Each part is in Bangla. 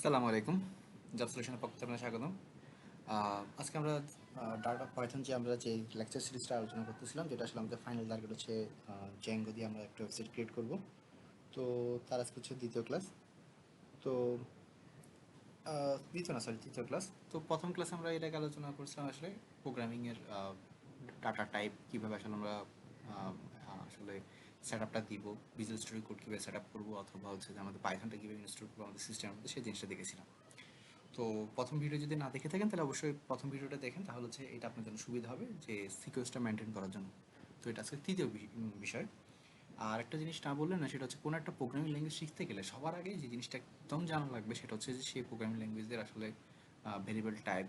আসসালামু আলাইকুম। জব সলিউশনের পক্ষ থেকে আপনাকে স্বাগতম। আজকে আমরা ডাটা পাইথন যে লেকচার সিরিজটা আলোচনা করতেছিলাম, যেটা আসলে আমাদের ফাইনাল টার্গেট হচ্ছে জ্যাঙ্গো দিয়ে আমরা একটা ওয়েবসাইট ক্রিয়েট করব। তো তার আজকে হচ্ছে দ্বিতীয় ক্লাস। তো দ্বিতীয় না, সরি, তৃতীয় ক্লাস। তো প্রথম ক্লাসে আমরা এটাকে আলোচনা করছিলাম আসলে প্রোগ্রামিংয়ের ডাটা টাইপ কীভাবে আসলে আমরা আহ, আসলে সেট আপটা দিব, ভিজুয়াল স্টুডিও কোড কীভাবে সেট আপ করবো, অথবা হচ্ছে যে আমাদের পাইথনটা কীভাবে ইনস্টল করবো আমাদের সিস্টেমের মধ্যে, সেই জিনিসটা দেখেছিলাম। তো প্রথম ভিডিও যদি না দেখে থাকেন তাহলে অবশ্যই প্রথম ভিডিওটা দেখেন, তাহলে হচ্ছে এটা আপনার জন্য সুবিধা হবে যে সিকোয়েন্সটা মেনটেন করার জন্য। তো এটা আজকে তৃতীয় বিষয়। আর একটা জিনিস না বললেন না, সেটা হচ্ছে কোনো একটা প্রোগ্রামিং ল্যাঙ্গুয়েজ শিখতে গেলে সবার আগে যে জিনিসটা একদম জানা লাগবে সেটা হচ্ছে যে সেই প্রোগ্রামিং ল্যাঙ্গুয়েজের আসলে ভেরিয়েবল টাইপ,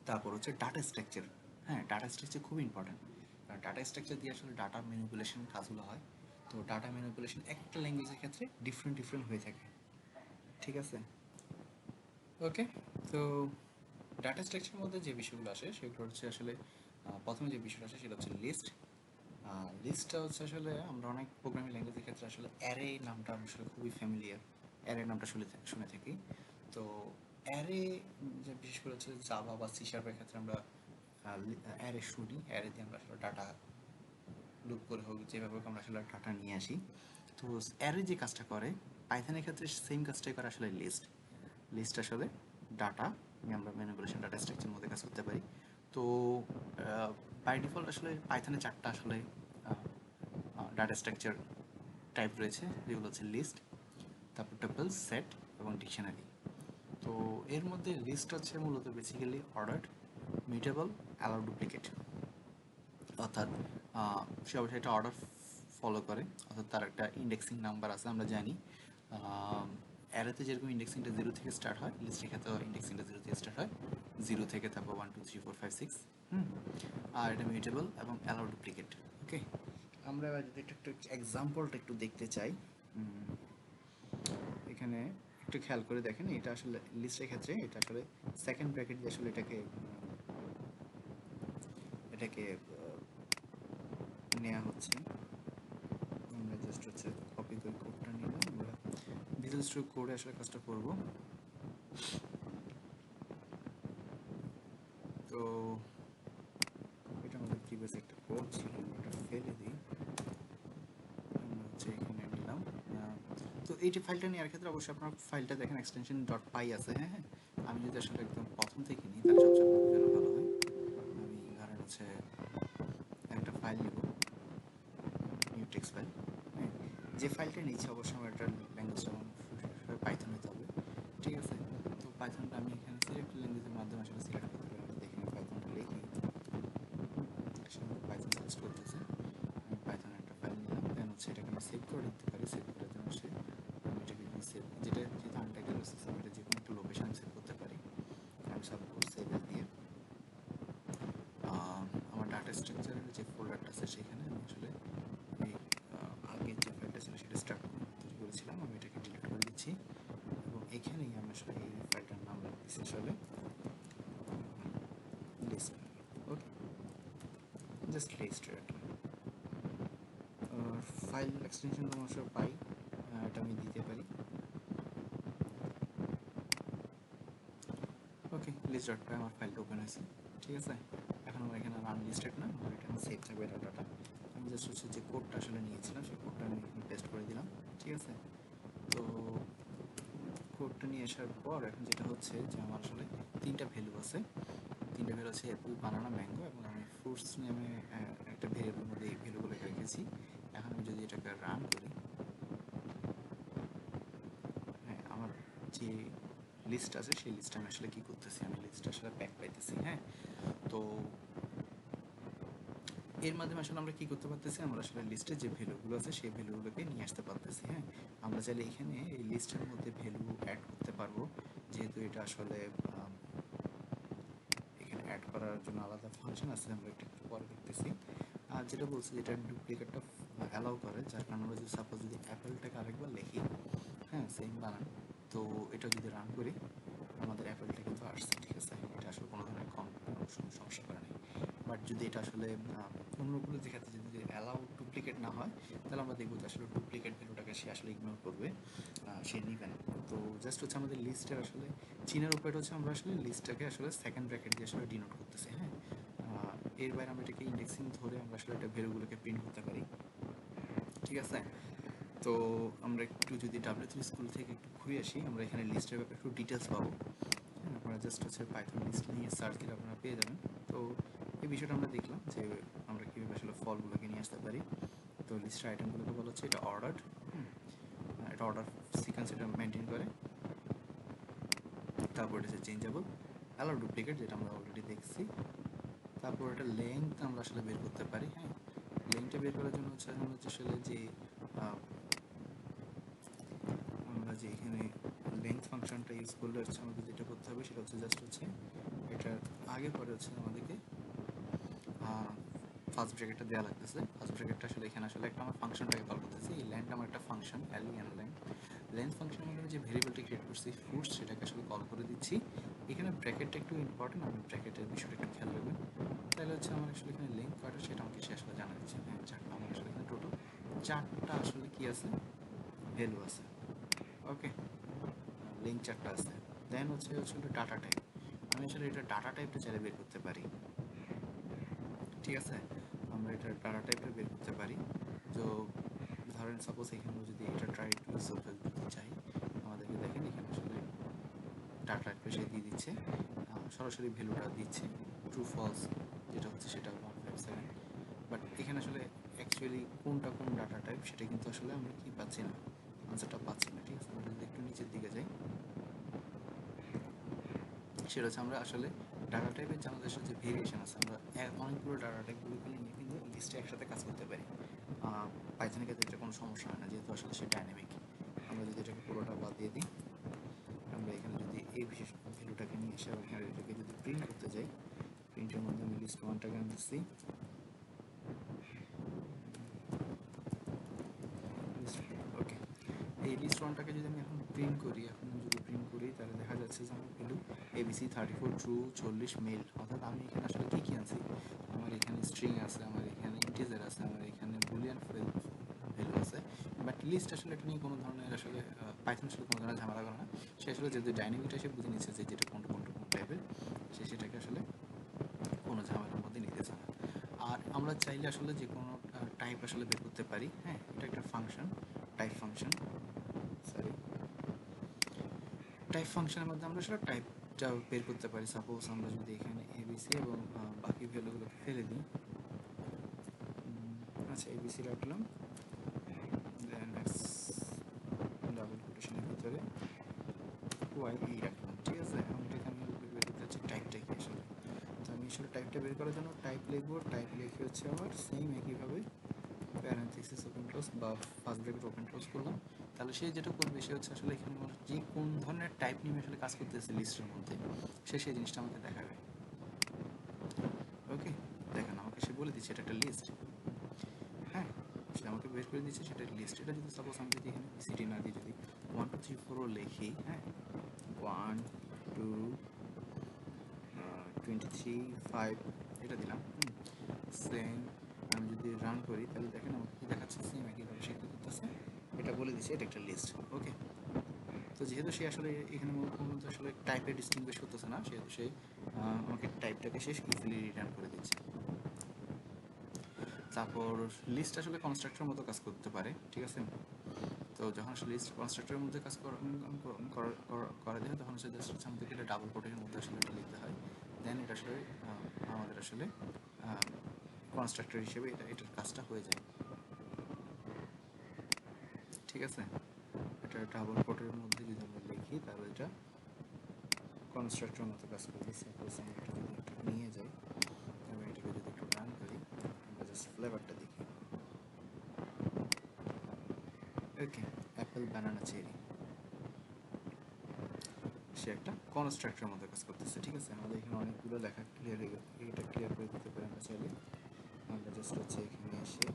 তারপর হচ্ছে ডাটা স্ট্রাকচার। হ্যাঁ, ডাটা স্ট্রাকচার খুব ইম্পর্ট্যান্ট, কারণ ডাটা স্ট্রাকচার দিয়ে আসলে ডাটা ম্যানিপুলেশন কাজগুলো হয়। তো ডাটা ম্যানিপুলেশন একটা ল্যাঙ্গুয়েজের ক্ষেত্রে ডিফারেন্ট ডিফারেন্ট হয়ে থাকে, ঠিক আছে? ওকে। তো ডাটা স্ট্রাকচারের মধ্যে যে বিষয়গুলো আসে সেগুলো হচ্ছে আসলে প্রথমে যে বিষয়টা আসে সেটা হচ্ছে লিস্ট। লিস্টটা হচ্ছে আসলে আমরা অনেক প্রোগ্রামিং ল্যাঙ্গুয়েজের ক্ষেত্রে আসলে অ্যারে নামটা আসলে খুবই ফ্যামিলিয়ার, অ্যারে নামটা শুনে থাকি। তো অ্যারে, যে বিশেষ করে হচ্ছে জাভা বা সি শার্পের ক্ষেত্রে আমরা অ্যারে শুনি, অ্যারে দিয়ে আমরা আসলে ডাটা লুপ করে হোক যেভাবে হোক আমরা আসলে ডাটা নিয়ে আসি। তো অ্যারে যে কাজটা করে, পাইথনের ক্ষেত্রে সেম কাজটাই করে আসলে লিস্ট। লিস্ট আসলে ডাটা আমরা ম্যানিপুলেশন ডাটা স্ট্রাকচারের মধ্যে কাজ করতে পারি। তো বাই ডিফল্ট আসলে পাইথনে চারটা আসলে ডাটা স্ট্রাকচার টাইপ রয়েছে, যেগুলো হচ্ছে লিস্ট, তারপর টপল, সেট এবং ডিকশনারি। তো এর মধ্যে লিস্ট হচ্ছে মূলত basically order, mutable, allow duplicate. অর্থাৎ সে অবশ্যই একটা অর্ডার ফলো করে, অর্থাৎ তার একটা ইন্ডেক্সিং নাম্বার আছে আমরা জানি। অ্যারেতে যেরকম ইন্ডেক্সিংটা 0 থেকে স্টার্ট হয়, লিস্টের ক্ষেত্রে ইন্ডেক্সিংটা 0 থেকে স্টার্ট হয়, 0 থেকে তারপর 1 2 3 4 5 6। আর এটা মিউটেবল এবং অ্যালাউ ডুপ্লিকেট। ওকে, আমরা এবার যদি একটু এক্সাম্পলটা একটু দেখতে চাই, এখানে একটু খেয়াল করে দেখেন, এটা আসলে লিস্টের ক্ষেত্রে এটা আসলে সেকেন্ড ব্র্যাকেট দিয়ে আসলে এটাকে এটাকে নেওয়া হচ্ছে। আমরা জাস্ট হচ্ছে কপি করে কোডটা নিলাম, আমরা ভিজুয়াল স্টুডিও কোডে আসলে কাজটা করব। তো এটা আমাদের প্রিভিয়াস একটা কোড ছিল, এটা ফেলে দিই। আমরা হচ্ছে এখানে নিলাম। তো এই যে ফাইলটা নেওয়ার ক্ষেত্রে অবশ্যই আপনার ফাইলটা দেখেন এক্সটেনশন ডট পাই আছে। হ্যাঁ হ্যাঁ, আমি যদি আসলে একদম প্রথম থেকে নিই তাহলে সবচেয়ে আপনাদের জন্য ভালো হয়। আমি ধরেন হচ্ছে একটা ফাইল নিব, নিউ টেক্সট ফাইল। হ্যাঁ, যে ফাইলটা নিচ্ছে অবশ্যই আমার একটা ল্যাঙ্গুয়েজটা পাইথন হতে হবে, ঠিক আছে? তো পাইথনটা আমি এখানে সিলেক্ট ল্যাঙ্গুয়েজের মাধ্যমে আসলে সিলেক্ট করতে পারি। আমি দেখি পাইথনটা লিখি, সে আমাকে পাইথন সাজেস্ট করতেছে। আমি পাইথনের একটা ফাইল নিলাম, দেন হচ্ছে এটাকে আমি সেভ করে দিতে পারি। সেভ করার জন্য আমি এটাকে সেভ, যেটা যেহেতু আনটাইটেল সিস্টেম, এটা যে কোনো একটা লোকেশন সেভ করতে পারি। আমি সাপোজ সেভ দিয়ে আমার ডাটা স্ট্রাকচারের যে ফোল্ডারটা আছে সেখানে আমি আসলে এই আগের যে ফাইলটা ছিল সেটা তৈরি করেছিলাম, আমি এটাকে ডিলিট করে দিচ্ছি এবং এখানেই আমি আসলে এই ফাইলটার নাম রাখতেছি আসলে লিস্ট। ওকে, জাস্ট লিস্ট। ফাইল এক্সটেনশন সমস্যা পাই, এটা আমি দিতে পারি। ওকে, লিস্ট ডট পাই আমার ফাইলটা ওপেন হয়েছে, ঠিক আছে? এখন আমার এখানে আনলিস্টেড না, আমার এটা সেভ থাকবে ডাটাটা। আমি জাস্ট হচ্ছে যে কোডটা আসলে নিয়েছিলাম সেই কোডটা আমি এখানে পেস্ট করে দিলাম, ঠিক আছে? তো কোডটা নিয়ে আসার পর এখন যেটা হচ্ছে যে আমার আসলে তিনটা ভ্যালু আছে। তিনটা ভ্যালু আছে অ্যাপল, বানানা, ম্যাঙ্গো, এবং আমি ফ্রুটস নেমে একটা ভ্যারিয়েবলের মধ্যে এই ভ্যালুগুলোকে রেখেছি। এখন আমি যদি এটাকে রান করি, হ্যাঁ, আমার যে লিস্ট আছে সেই লিস্টটা আমি আসলে কী করতেছি, আমি লিস্টটা আসলে ব্যাক পাইতেছি। হ্যাঁ, তো এর মাধ্যমে আসলে আমরা কী করতে পারতেছি, আমরা আসলে লিস্টের যে ভ্যালুগুলো আছে সেই ভ্যালুগুলোকে নিয়ে আসতে পারতেছি। হ্যাঁ, আমরা চাইলে এখানে এই লিস্টের মধ্যে ভ্যালু অ্যাড করতে পারবো, যেহেতু এটা আসলে এখানে অ্যাড করার জন্য আলাদা ফাংশন আছে, আমরা একটু পরে দেখতেছি। আর যেটা বলছি, যেটা ডুপ্লিকেটটা অ্যালাউ করে, যার কারণে আমরা যদি সাপোজ যদি অ্যাপেলটাকে আরেকবার লিখি, হ্যাঁ, সেম বানান, তো এটা যদি রান করি আমাদের অ্যাপেলটা কিন্তু আসছে, ঠিক আছে? এটা আসলে কোনো ধরনের সমস্যা করে নেই। বাট যদি এটা আসলে অন্যগুলো ক্ষেত্রে যদি অ্যালাউ ডুপ্লিকেট না হয়, তাহলে আমরা দেখবো যে আসলে ডুপ্লিকেট ভ্যালুটাকে সে আসলে ইগনোর করবে, সে নিবে না। তো জাস্ট হচ্ছে আমাদের লিস্টের আসলে চিনের উপায়টা হচ্ছে আমরা আসলে লিস্টটাকে আসলে সেকেন্ড ব্র্যাকেট দিয়ে আসলে ডিনোট করতেছি, হ্যাঁ। এর বাইরে আমরা এটাকে ইন্ডেক্সিং ধরে আমরা আসলে এটা ভ্যালুগুলোকে প্রিন্ট করতে পারি, ঠিক আছে। তো আমরা একটু যদি W3 স্কুল থেকে একটু ঘুরে আসি, আমরা এখানে লিস্টের ব্যাপারে একটু ডিটেলস পাবো, হ্যাঁ। আপনারা জাস্ট হচ্ছে পাইথন লিস্ট নিয়ে সার্চ দিলে আপনারা পেয়ে যাবেন। তো এই বিষয়টা আমরা দেখলাম যে আমরা কীভাবে আসলে ফলগুলোকে নিয়ে আসতে পারি। তো লিস্টের আইটেমগুলোকে বলা হচ্ছে এটা অর্ডার, এটা অর্ডার সিকোয়েন্স এটা মেনটেন করে। তারপর এটা হচ্ছে চেঞ্জেবল, অ্যালাউ ডুপ্লিকেট যেটা আমরা অলরেডি দেখছি। তারপর এটা লেন্থ আমরা আসলে বের করতে পারি, হ্যাঁ। লেন্থটা বের করার জন্য হচ্ছে আসলে যে আমরা যে এখানে লেন্থ ফাংশনটা ইউজ করলে হচ্ছে আমাদের যেটা করতে হবে সেটা হচ্ছে জাস্ট হচ্ছে এটার আগে পরে হচ্ছে আমাদেরকে ফার্স্ট ব্র্যাকেটটা দেওয়া লাগতেছে। ফার্স্ট ব্র্যাকেটটা আসলে এখানে আসলে একটা আমার ফাংশনটাকে কল করতেছি। এই লেন্থ আমার একটা ফাংশন, LEN লেন্থ। লেন্থ ফাংশনের মধ্যে যে ভেরিয়েবলটি ক্রিয়েট করছি ফুডস, সেটাকে আসলে কল করে দিচ্ছি। এখানে ব্র্যাকেটটা একটু ইম্পর্টেন্ট, আমি ব্র্যাকেটের বিষয়টা একটু খেয়াল রাখবেন। তাহলে হচ্ছে আমার আসলে এখানে লেন্থ কয়টা সেটা আমাকে সে আসলে জানা দিচ্ছে, হ্যাঁ। চারটা আমার আসলে এখানে টোটাল চারটা আসলে কি আছে, ভ্যালু আছে, ওকে। লিঙ্ক চারটা আছে। দেন হচ্ছে ডাটা টাইপ। আমি আসলে এটা ডাটা টাইপটা চাইলে বের করতে পারি, ঠিক আছে। আমরা এটা ডাটা টাইপটা বের করতে পারি। তো ধরেন সাপোজ এখানে যদি এটা ট্রাই টু রিসলভ দিতে চাই, আমাদেরকে দেখেন এখানে আসলে ডাটা টাইপটা সে দিয়ে দিচ্ছে, সরাসরি ভ্যালুটা দিচ্ছে ট্রু ফলস, যেটা হচ্ছে সেটা 157। বাট এখানে আসলে অ্যাকচুয়ালি কোনটা কোন ডাটা টাইপ সেটা কিন্তু আসলে আমরা কি পাচ্ছি না, আনসারটা পাচ্ছি না, ঠিক আছে। আমরা যদি একটু নিচের দিকে যাই, সেটা হচ্ছে আমরা আসলে ডাটা টাইপের যে আমাদের সাথে ভেরিয়েশন আছে, আমরা অনেকগুলো ডাটা টাইপগুলোকে নিয়ে কিন্তু লিস্টে একসাথে কাজ করতে পারি। পাইথনের ক্ষেত্রে এটা কোনো সমস্যা হয় না, যেহেতু আসলে সে ডাইনামিক। আমরা যদি এটাকে পুরোটা বাদ দিয়ে দিই, আমরা এখানে যদি এই বিশেষ ভ্যালুটাকে নিয়ে এসে এখানে এটাকে যদি প্রিন্ট করতে যাই, প্রিন্টের মধ্যে আমি লিস্ট ওয়ানটাকে আনতেছি, ওকে। এই লিস্ট ওয়ানটাকে যদি আমি এখন প্রিন্ট করি, তাহলে দেখা যাচ্ছে যে আমার ভ্যালু ABC 34 ট্রু 40 মেল। অর্থাৎ আমি এখানে আসলে কী আনছি, আমার এখানে স্ট্রিং আছে, আমার এখানে ইন্টিজার আছে, আমার এখানে বুলিয়ান ভ্যালু আছে। বাট লিস্ট আসলে এটা নিয়ে কোনো ধরনের আসলে পাইথন আসলে কোনো ধরনের ঝামেলা করে না। সে আসলে যেহেতু ডাইনামিকটা সে বুঝে নিচ্ছে যে যেটা কোনটা কোন টাইপের, সে সেটাকে আসলে কোনো ঝামেলার মধ্যে নিতেছে না। আর আমরা চাইলে আসলে যে কোনো টাইপ আসলে বের করতে পারি, হ্যাঁ। এটা একটা function, type function, sorry, type ফাংশনের মধ্যে আমরা আসলে টাইপটা বের করতে পারি। সাপোজ আমরা যদি এখানে ABC এবং বাকি ভ্যালুগুলোকে ফেলে দিই, আচ্ছা ABC রাখলাম, দেন ডাবল কোটেশনের ভিতরে YE রাখলাম, ঠিক আছে। এখন এটাকে আমি বের করতে হচ্ছে টাইপটা কি আসলে। তো আমি আসলে টাইপটা বের করার জন্য টাইপ লিখবো, টাইপ লিখে হচ্ছে আমার সেম একইভাবে প্যারেন্থেসিস ওপেন ক্লোজ বা ফার্স্ট ব্র্যাকেট ওপেন ক্লোজ করলাম। তাহলে সে যেটা করবে, সে হচ্ছে আসলে এখানে যে কোন ধরনের টাইপ নিয়ে আসলে কাজ করতেছে লিস্টের মধ্যে, সে সেই জিনিসটা আমাকে দেখাবে, ওকে। দেখেন আমাকে সে বলে দিচ্ছে এটা একটা লিস্ট, হ্যাঁ। সে আমাকে বের করে দিচ্ছে সেটা লিস্ট। এটা যদি সাপোজ আমি যদি এখানে সিটি না দিয়ে যদি 1 2 3 4 লিখি, হ্যাঁ, 1 2 23 5 এটা দিলাম, সেম। আমি যদি রান করি তাহলে দেখেন আমাকে কি দেখাচ্ছে, সেম একইভাবে সে কী করতেছে, এটা বলে দিচ্ছে এটা একটা লিস্ট, ওকে। তো যেহেতু সে আসলে এখানে কোনো আসলে টাইপে ডিস্টিংগুইশ করতেছে না, সেহেতু সে আমাকে টাইপটাকে শেষ ইজিলি রিটার্ন করে দিচ্ছে। তারপর লিস্ট আসলে কনস্ট্রাক্টরের মতো কাজ করতে পারে, ঠিক আছে। তো যখন আসলে লিস্ট কনস্ট্রাক্টরের মধ্যে কাজ করা যায়, তখন হচ্ছে জাস্ট হচ্ছে আমাদেরকে এটা ডাবল কোটের মধ্যে আসলে এটা লিখতে হয়। দেন এটা আসলে আমাদের আসলে কনস্ট্রাক্টর হিসেবে এটার কাজটা হয়ে যায়, ঠিক আছে। এটা ডাবল কোটের মধ্যে যদি আমরা লিখি তাহলে এটা কনস্ট্রাক্টরের মতো কাজ করবে। সাপোজ আমরা এটা যদি একটু নিয়ে যাই এবং এটাকে যদি একটু রান করি, আমরা জাস্ট ফ্লেভারটা দেখি, ওকে। অ্যাপেল বানানা চেরি, সে একটা কনস্ট্রাক্টরের মতো কাজ করতেছে, ঠিক আছে। আমাদের এখানে অনেকগুলো লেখা ক্লিয়ার হয়ে গেল, এটা ক্লিয়ার করে দিতে পারি আমরা চাইলে। আমরা জাস্ট হচ্ছে এখানে এসে,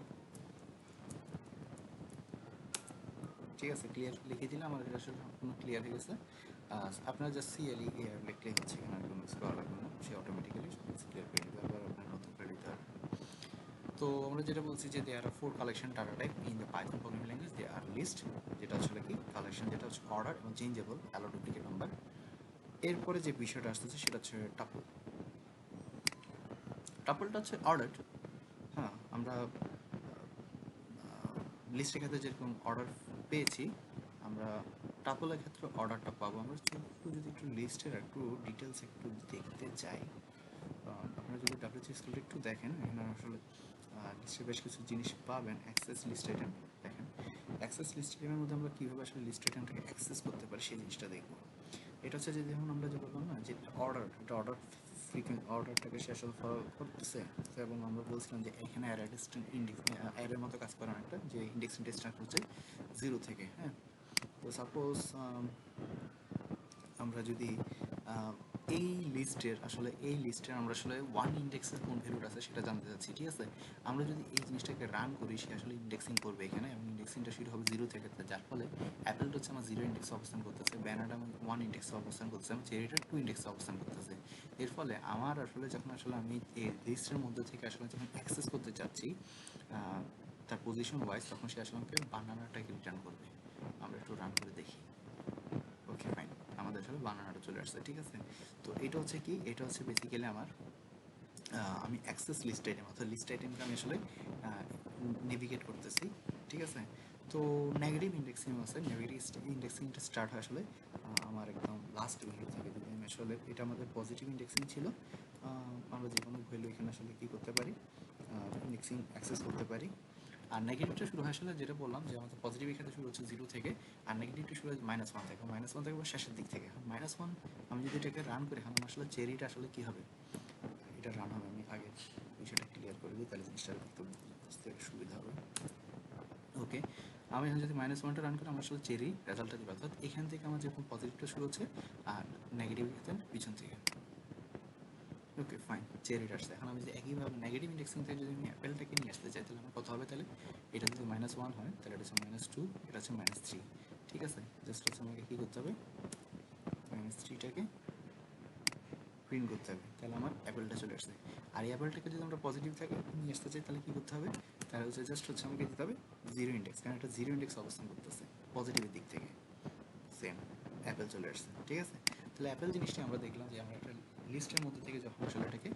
ঠিক আছে, ক্লিয়ার লিখে দিলে আমার এটা আসলে সম্পূর্ণ ক্লিয়ার হয়ে গেছে। আপনার জাস্ট CLE লিখলেই হচ্ছে, এখানে আর কোনো কিছু করা লাগবে না, সে অটোমেটিক্যালি সব কিছু ক্লিয়ার করে দেবে, আবার আপনার নতুন করে দিতে হবে। তো আমরা যেটা বলছি যে there are 4 collection data type in the Python programming language. They are list, যেটা আসলে কি কালেকশন, যেটা হচ্ছে অর্ডার এবং চেঞ্জেবল অ্যালো ডুপ্লিকেট নাম্বার। এরপরে যে বিষয়টা আসতেছে সেটা হচ্ছে টাপল। টাপলটা হচ্ছে অর্ডার। হ্যাঁ, আমরা লিস্টের ক্ষেত্রে যেরকম অর্ডার পেয়েছি, আমরা টাপলের ক্ষেত্রে অর্ডারটা পাবো। আমরা একটু যদি একটু লিস্টের একটু ডিটেলস একটু দেখতে চাই, আপনারা যদি ডাব্লিউসি স্কুলটা একটু দেখেন, এখানে আসলে লিস্টে বেশ কিছু জিনিস পাবেন। অ্যাক্সেস লিস্ট আইটেম দেখেন, অ্যাক্সেস লিস্ট আইটেমের মধ্যে আমরা কীভাবে আসলে লিস্ট আইটেমটাকে অ্যাক্সেস করতে পারি সেই জিনিসটা দেখবো। এটা হচ্ছে যে যেমন আমরা যে বললাম না যে অর্ডার, এটা অর্ডার ফ্রিকোয়েন্ট অর্ডারটাকে সে আসলে ফলো করতেছে। এবং আমরা বলছিলাম যে এখানে অ্যারে ডিস্টেন্ট ইন্ডেক্স অ্যারের মতো কাজ করে একটা, যে ইন্ডেক্সিং স্টার্ট হচ্ছে 0 থেকে। হ্যাঁ, তো সাপোজ আমরা যদি এই লিস্টের আমরা আসলে ওয়ান ইন্ডেক্সের কোন ভ্যালুটা আছে সেটা জানতে চাচ্ছি, ঠিক আছে। আমরা যদি এই জিনিসটাকে রান করি, সে আসলে ইন্ডেক্সিং করবে এখানে, এবং ইন্ডেক্সিংটা শুরু হবে 0 থেকে, যার ফলে অ্যাপেলটা হচ্ছে আমার 0 ইন্ডেক্সে অবস্থান করতেছে, ব্যানারটা আমার 1 ইন্ডেক্সে অবস্থান করতেছে, এবং চেরিটা 2 ইন্ডেক্সে অবস্থান করতেছে। এর ফলে আমার আসলে যখন আসলে আমি এই লিস্টের মধ্যে থেকে আসলে যখন অ্যাক্সেস করতে চাচ্ছি তার পজিশন ওয়াইজ, তখন সে আসলে আমাকে বানানাটাকে রিটার্ন করবে। আমরা একটু রান করে দেখি। ওকে ফাইন, আমাদের আসলে বানানাটা চলে আসছে, ঠিক আছে। তো এটা হচ্ছে কি, এটা হচ্ছে বেসিক্যালি আমার আমি অ্যাক্সেস লিস্ট আইটেম, অর্থাৎ লিস্ট আইটেমকে আমি আসলে নেভিগেট করতেছি, ঠিক আছে। তো নেগেটিভ ইন্ডেক্সিং আছে, নেগেটিভ ইন্ডেক্সিংটা স্টার্ট হয় আসলে আমার একদম লাস্ট ভ্যালু থেকে। যদি আমি আসলে, এটা আমাদের পজিটিভ ইন্ডেক্সিং ছিল, আমরা যে কোনো ভ্যালু এখানে আসলে কী করতে পারি, ইন্ডেক্সিং অ্যাক্সেস করতে পারি। আর নেগেটিভটা শুরু হয় আসলে, যেটা বললাম যে আমাদের পজিটিভ এখানে শুরু হচ্ছে 0 থেকে, আর নেগেটিভটা শুরু হয় -1 থেকে। -1 থেকে বা শেষের দিক থেকে। -1 আমি যদি এটাকে রান করি, আমার আসলে চেরিটা আসলে কী হবে, এটা রান হবে। আমি আগে বিষয়টা ক্লিয়ার করে দিই, তাহলে জিনিসটা একটু বুঝতে সুবিধা হবে। ওকে, আমি এখন যদি -1টা রান করি, আমার আসলে চেরি রেজাল্টটা দিবে, অর্থাৎ এখান থেকে আমার যেরকম পজিটিভটা শুরু হচ্ছে, আর নেগেটিভ এখানে পিছন থেকে। ওকে ফাইন, চেরিটা আসছে। এখন আমি যদি একইভাবে নেগেটিভ ইন্ডেক্সিং থেকে যদি আমি অ্যাপেলটাকে নিয়ে আসতে চাই, তাহলে আমার কত হবে, তাহলে এটা যদি -1 হয়, তাহলে এটা হচ্ছে -2, এটা হচ্ছে -3, ঠিক আছে। জাস্ট হচ্ছে আমাকে কী করতে হবে, -3টাকে প্রিন্ট করতে হবে, তাহলে আমার অ্যাপেলটা চলে আসছে। আর এই অ্যাপেলটাকে যদি আমরা পজিটিভ থাকে নিয়ে আসতে চাই, তাহলে কী করতে হবে, তাহলে হচ্ছে জাস্ট হচ্ছে আমাকে দিতে হবে 0 ইন্ডেক্স, কারণ এটা 0 ইন্ডেক্স অবস্থান করতেছে পজিটিভের দিক থেকে। সেম অ্যাপেল চলে আসছে, ঠিক আছে। তাহলে অ্যাপেল জিনিসটি আমরা দেখলাম যে আমরা একটা লিস্টের মধ্যে থেকে যখন আসলে এটাকে